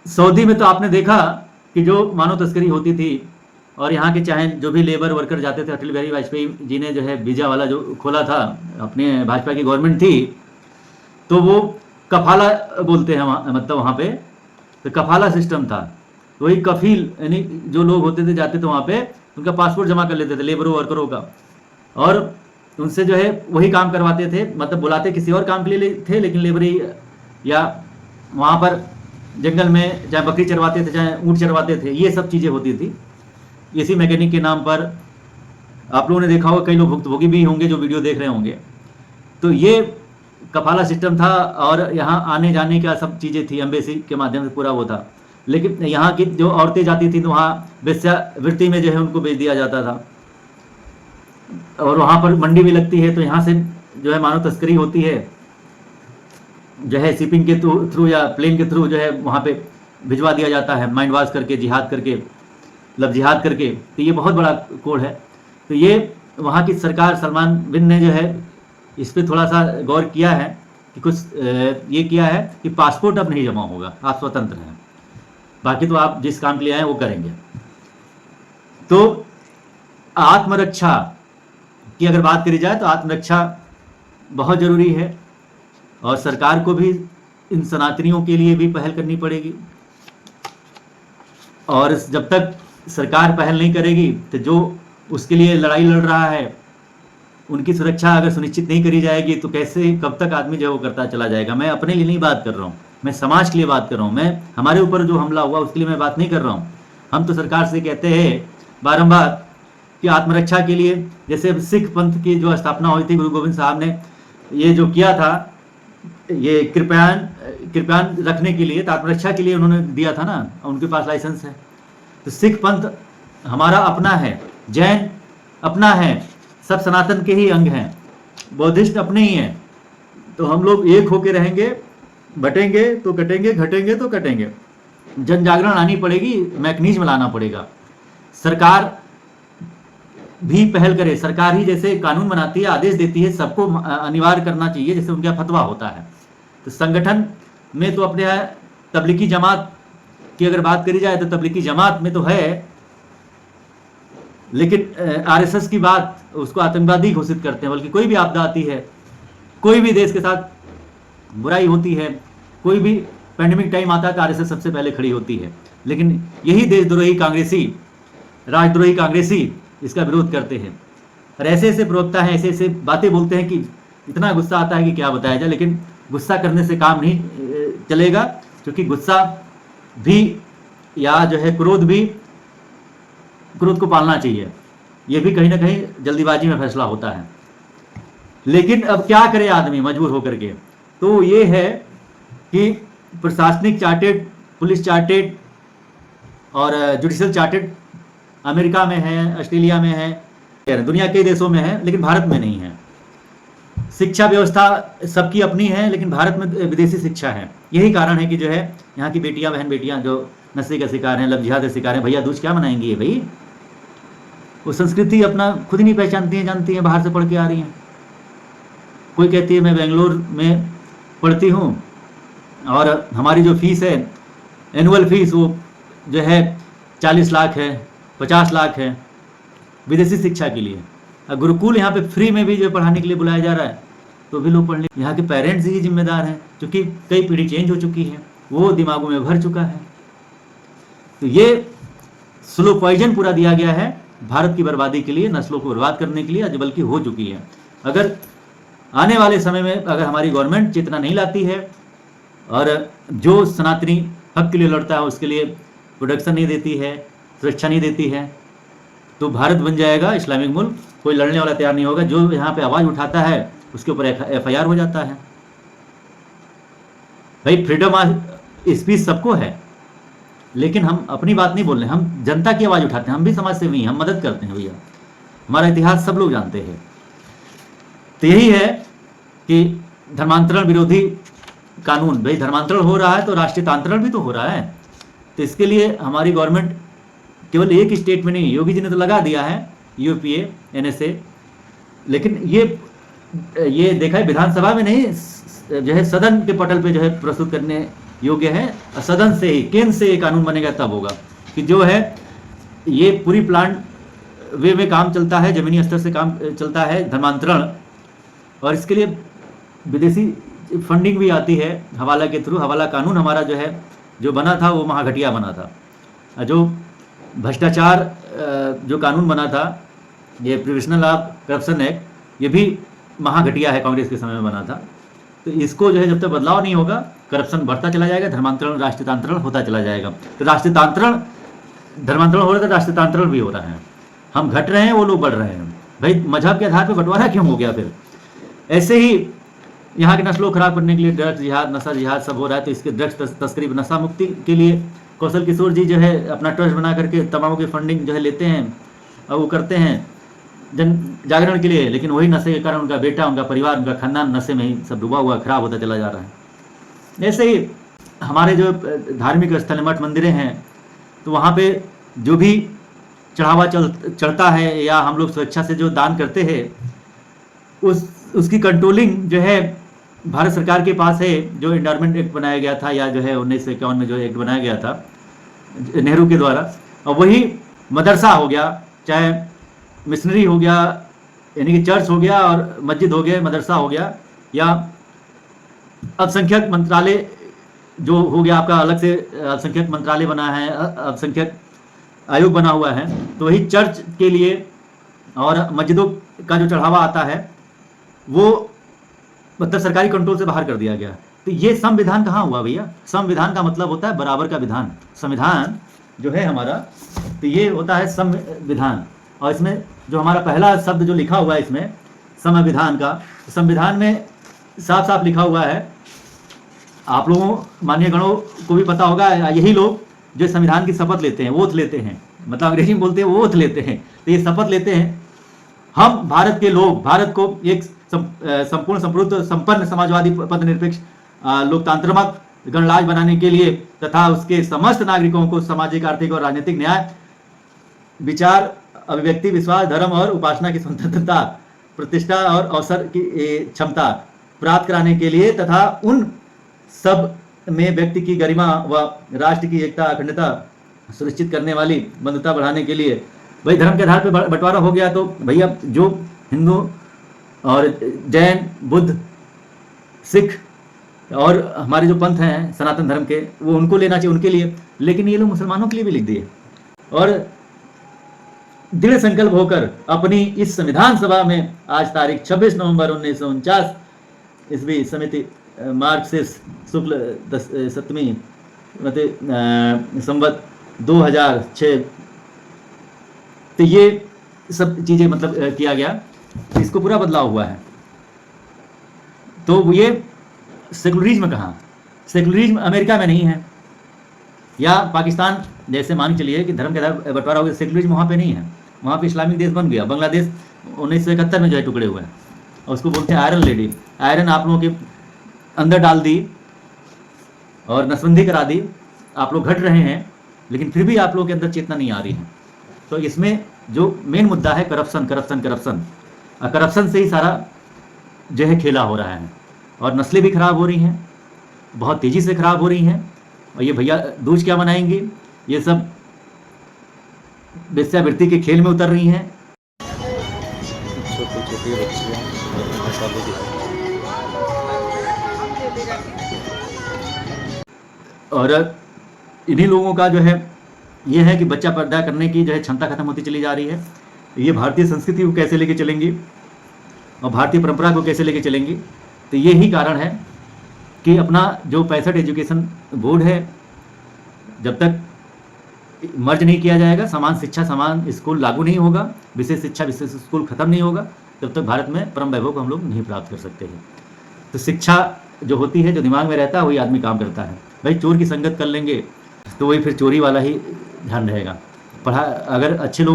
Saudi में तो आपने देखा कि जो मानव तस्करी होती थी, और यहाँ के चाहे जो भी लेबर वर्कर जाते थे, अटल बिहारी वाजपेयी जी ने जो है वीजा वाला जो खोला था, अपने भाजपा की गवर्नमेंट थी, तो वो कफाला बोलते हैं वहाँ, मतलब वहाँ पे तो कफाला सिस्टम था। तो वही कफील यानी जो लोग होते थे जाते थे वहाँ पे, उनका पासपोर्ट जमा कर लेते थे लेबरों वर्करों का, और उनसे जो है वही काम करवाते थे, मतलब बुलाते किसी और काम के लिए थे, लेकिन लेबरी या वहाँ पर जंगल में चाहे बकरी चरवाते थे चाहे ऊँट चरवाते थे, ये सब चीज़ें होती थी। इसी मैकेनिक के नाम पर आप लोगों ने देखा होगा, कई लोग भुक्तभोगी भी होंगे जो वीडियो देख रहे होंगे। तो ये कफाला सिस्टम था, और यहाँ आने जाने का सब चीज़ें थी, एम्बेसी के माध्यम से पूरा वो था। लेकिन यहाँ की जो औरतें जाती थी तो वहाँ वेश्यावृत्ति में जो है उनको बेच दिया जाता था, और वहाँ पर मंडी भी लगती है, तो यहाँ से जो है मानव तस्करी होती है, जो है शिपिंग के थ्रू या प्लेन के थ्रू जो है वहाँ पे भिजवा दिया जाता है, माइंड वॉश करके, जिहाद करके, मतलब जिहाद करके। तो ये बहुत बड़ा कोड है। तो ये वहाँ की सरकार, सलमान बिन ने जो है इस पर थोड़ा सा गौर किया है कि कुछ ये किया है कि पासपोर्ट अब नहीं जमा होगा, आप स्वतंत्र हैं, बाकी तो आप जिस काम के लिए आए वो करेंगे। तो आत्मरक्षा की अगर बात करी जाए तो आत्मरक्षा बहुत ज़रूरी है, और सरकार को भी इन सनातनियों के लिए भी पहल करनी पड़ेगी। और जब तक सरकार पहल नहीं करेगी तो जो उसके लिए लड़ाई लड़ रहा है उनकी सुरक्षा अगर सुनिश्चित नहीं करी जाएगी तो कैसे, कब तक आदमी जो है वो करता चला जाएगा। मैं अपने लिए नहीं बात कर रहा हूँ, मैं समाज के लिए बात कर रहा हूँ। मैं हमारे ऊपर जो हमला हुआ उसके लिए मैं बात नहीं कर रहा हूँ। हम तो सरकार से कहते हैं बारंबार कि आत्मरक्षा के लिए, जैसे सिख पंथ की जो स्थापना हुई थी, गुरु गोविंद साहब ने ये जो किया था, ये कृपान रखने के लिए, तो आत्मरक्षा के लिए उन्होंने दिया था ना, उनके पास लाइसेंस है। तो सिख पंथ हमारा अपना है, जैन अपना है, सब सनातन के ही अंग हैं, बौद्धिस्ट अपने ही हैं। तो हम लोग एक होके रहेंगे, बटेंगे तो कटेंगे, घटेंगे तो कटेंगे। जन जागरण आनी पड़ेगी, मैकेनिज्म लाना पड़ेगा। सरकार भी पहल करे, सरकार ही जैसे कानून बनाती है, आदेश देती है, सबको अनिवार्य करना चाहिए, जैसे उनका फतवा होता है। तो संगठन में तो अपने तबलीगी जमात की अगर बात करी जाए तो तबलीगी जमात में तो है, लेकिन आरएसएस की बात, उसको आतंकवादी घोषित करते हैं। बल्कि कोई भी आपदा आती है, कोई भी देश के साथ बुराई होती है, कोई भी पैंडेमिक टाइम आता है तो आरएसएस सबसे पहले खड़ी होती है। लेकिन यही देशद्रोही कांग्रेसी, राजद्रोही कांग्रेसी इसका विरोध करते हैं, और ऐसे ऐसे प्रवक्ता हैं, ऐसे ऐसे बातें बोलते हैं कि इतना गुस्सा आता है कि क्या बताया जाए। लेकिन गुस्सा करने से काम नहीं चलेगा, क्योंकि गुस्सा भी या जो है क्रोध भी, क्रोध को पालना चाहिए। ये भी कहीं ना कहीं जल्दीबाजी में फैसला होता है। लेकिन अब क्या करे आदमी मजबूर होकर के, तो ये है कि प्रशासनिक चार्टेड, पुलिस चार्टेड और जुडिशल चार्टेड अमेरिका में है, ऑस्ट्रेलिया में है, दुनिया के देशों में है, लेकिन भारत में नहीं है। शिक्षा व्यवस्था सबकी अपनी है, लेकिन भारत में विदेशी शिक्षा है। यही कारण है कि जो है यहाँ की बेटियां, बहन बेटियां जो नशे का शिकार हैं, लव जिहाद का शिकार हैं, भैया दूज क्या मनाएंगी ये भाई? वो संस्कृति अपना खुद ही नहीं पहचानती हैं, जानती हैं, बाहर से पढ़ के आ रही हैं। कोई कहती है मैं बेंगलोर में पढ़ती हूँ और हमारी जो फीस है, एनुअल फीस, वो जो है 40 लाख है, 50 लाख है विदेशी शिक्षा के लिए। गुरुकुल यहाँ पे फ्री में भी जो पढ़ाने के लिए बुलाया जा रहा है, तो भी लोग पढ़ने। यहाँ के पेरेंट्स ही जिम्मेदार हैं, क्योंकि कई पीढ़ी चेंज हो चुकी है, वो दिमागों में भर चुका है। तो ये स्लो पॉइजन पूरा दिया गया है भारत की बर्बादी के लिए, नस्लों को बर्बाद करने के लिए, बल्कि हो चुकी है। अगर आने वाले समय में अगर हमारी गवर्नमेंट चेतना नहीं लाती है और जो सनातनी हक के लिए लड़ता है उसके लिए प्रोटेक्शन नहीं देती है, सुरक्षा नहीं देती है, तो भारत बन जाएगा इस्लामिक मुल्क। कोई लड़ने वाला तैयार नहीं होगा। जो यहाँ पे आवाज़ उठाता है उसके ऊपर FIR हो जाता है। भाई फ्रीडम ऑफ स्पीच सबको है, लेकिन हम अपनी बात नहीं बोल रहे, हम जनता की आवाज़ उठाते हैं। हम भी समाज सेवी हैं, हम मदद करते हैं भैया, हमारा इतिहास सब लोग जानते हैं। तो यही है कि धर्मांतरण विरोधी कानून, भाई धर्मांतरण हो रहा है तो राष्ट्रीयतांतरण भी तो हो रहा है। तो इसके लिए हमारी गवर्नमेंट केवल एक स्टेट में नहीं, योगी जी ने तो लगा दिया है UPA NSA, लेकिन ये देखा है विधानसभा में नहीं, जो है सदन के पटल पे जो है प्रस्तुत करने योग्य है। सदन से ही, केंद्र से ये कानून बनेगा तब होगा कि जो है ये पूरी प्लांट वे में काम चलता है, जमीनी स्तर से काम चलता है धर्मांतरण, और इसके लिए विदेशी फंडिंग भी आती है हवाला के थ्रू। हवाला कानून हमारा जो है जो बना था वो महाघटिया बना था। जो भ्रष्टाचार जो कानून बना था, ये प्रिविजनल ऑफ करप्शन एक्ट, ये भी महाघटिया है, कांग्रेस के समय में बना था। तो इसको जो है जब तक बदलाव नहीं होगा करप्शन बढ़ता चला जाएगा, धर्मांतरण राष्ट्रीयतांतरण होता चला जाएगा। तो राष्ट्रीयतांतरण, धर्मांतरण हो रहा था, राष्ट्रीयतांतरण भी हो रहा है। हम घट रहे हैं, वो लोग बढ़ रहे हैं। भाई मजहब के आधार पर बंटवारा क्यों हो गया? फिर ऐसे ही यहाँ की नस्लों को खराब करने के लिए ड्रग्स जिहाद, नशा जिहाद सब हो रहा है। तो इसके ड्रग्स तस्करी, नशा मुक्ति के लिए कौशल किशोर जी जो है अपना ट्रस्ट बना करके तमामों की फंडिंग जो है लेते हैं और वो करते हैं जन जागरण के लिए, लेकिन वही नशे के कारण उनका बेटा, उनका परिवार, उनका खानदान नशे में ही सब डूबा हुआ, खराब होता चला जा रहा है। ऐसे ही हमारे जो धार्मिक स्थल, मठ मंदिरें हैं, तो वहाँ पे जो भी चढ़ावा चढ़ता है या हम लोग स्वेच्छा से जो दान करते हैं, उसकी कंट्रोलिंग जो है भारत सरकार के पास है। जो एंडाउरमेंट एक्ट बनाया गया था, या जो है 1951 में जो एक्ट बनाया गया था नेहरू के द्वारा, और वही मदरसा हो गया, चाहे मिशनरी हो गया, यानी कि चर्च हो गया और मस्जिद हो गया, मदरसा हो गया, या अल्पसंख्यक मंत्रालय जो हो गया आपका, अलग से अल्पसंख्यक मंत्रालय बना है, अल्पसंख्यक आयोग बना हुआ है। तो वही चर्च के लिए और मस्जिदों का जो चढ़ावा आता है वो मतलब सरकारी कंट्रोल से बाहर कर दिया गया। तो ये संविधान कहाँ हुआ भैया? संविधान का मतलब होता है बराबर का विधान। संविधान जो है हमारा, तो ये होता है संविधान। और इसमें जो हमारा पहला शब्द जो लिखा हुआ है इसमें संविधान का, संविधान में साफ साफ लिखा हुआ है, आप लोगों माननीय गणों को भी पता होगा, यही लोग जो संविधान की शपथ लेते हैं, ओथ लेते हैं, मतलब अंग्रेजी में बोलते हैं ओथ लेते हैं। तो ये शपथ लेते हैं, हम भारत के लोग, भारत को एक संपूर्ण संप्रभुत्व संपन्न समाजवादी पद निरपेक्ष लोकतांत्रिक गणराज्य बनाने के लिए तथा उसके समस्त नागरिकों को सामाजिक, आर्थिक और राजनीतिक न्याय, विचार, अभिव्यक्ति, विश्वास, धर्म और उपासना की स्वतंत्रता, प्रतिष्ठा और अवसर की क्षमता प्राप्त कराने के लिए तथा उन सब में व्यक्ति की गरिमा व राष्ट्र की एकता, अखंडता सुनिश्चित करने वाली बंधुता बढ़ाने के लिए। भाई धर्म के आधार पर बंटवारा हो गया, तो भैया जो हिंदू और जैन, बुद्ध, सिख और हमारे जो पंथ हैं सनातन धर्म के, वो उनको लेना चाहिए, उनके लिए। लेकिन ये लोग मुसलमानों के लिए भी लिख दिए। और दृढ़ संकल्प होकर अपनी इस संविधान सभा में आज तारीख 26 नवंबर 1949 ईस्वी समिति मार्क्सिस्ट शुक्ल सप्तमी संवत 2006, तो ये सब चीजें मतलब किया गया, इसको पूरा बदलाव हुआ है। तो ये सेकुलरिज्म कहाँ? सेकुलरिज्म अमेरिका में नहीं है, या पाकिस्तान जैसे मान चलिए कि धर्म के आधार बंटवारा हो गया, सेकुलरिज्म वहाँ पे नहीं है। वहाँ पे इस्लामिक देश बन गया। बांग्लादेश 1971 में जो है टुकड़े हुए हैं, और उसको बोलते हैं आयरन लेडी। आयरन आप लोगों के अंदर डाल दी और नसबंदी करा दी, आप लोग घट रहे हैं, लेकिन फिर भी आप लोगों के अंदर चेतना नहीं आ रही है। तो इसमें जो मेन मुद्दा है करप्शन, करप्शन, करप्शन। और करप्शन से ही सारा जो है खेला हो रहा है, और नस्लें भी खराब हो रही हैं, बहुत तेज़ी से खराब हो रही हैं। और ये भैया दूज क्या मनाएंगे? ये सब वेश्यावृत्ति के खेल में उतर रही हैं। छोटी छोटी बच्चियाँ मसाले की, और इन्हीं लोगों का जो है ये है कि बच्चा पैदा करने की जो है क्षमता खत्म होती चली जा रही है। ये भारतीय संस्कृति को कैसे लेके चलेंगी और भारतीय परंपरा को कैसे लेके चलेंगी? तो यही कारण है कि अपना जो 65 एजुकेशन बोर्ड है, जब तक मर्ज नहीं किया जाएगा, समान शिक्षा समान स्कूल लागू नहीं होगा, विशेष शिक्षा विशेष स्कूल खत्म नहीं होगा, तब तक भारत में परम वैभव को हम लोग नहीं प्राप्त कर सकते हैं। तो शिक्षा जो होती है, जो दिमाग में रहता है, वही आदमी काम करता है। भाई चोर की संगत कर लेंगे तो वही फिर चोरी वाला ही ध्यान रहेगा। पढ़ा अगर अच्छे लोग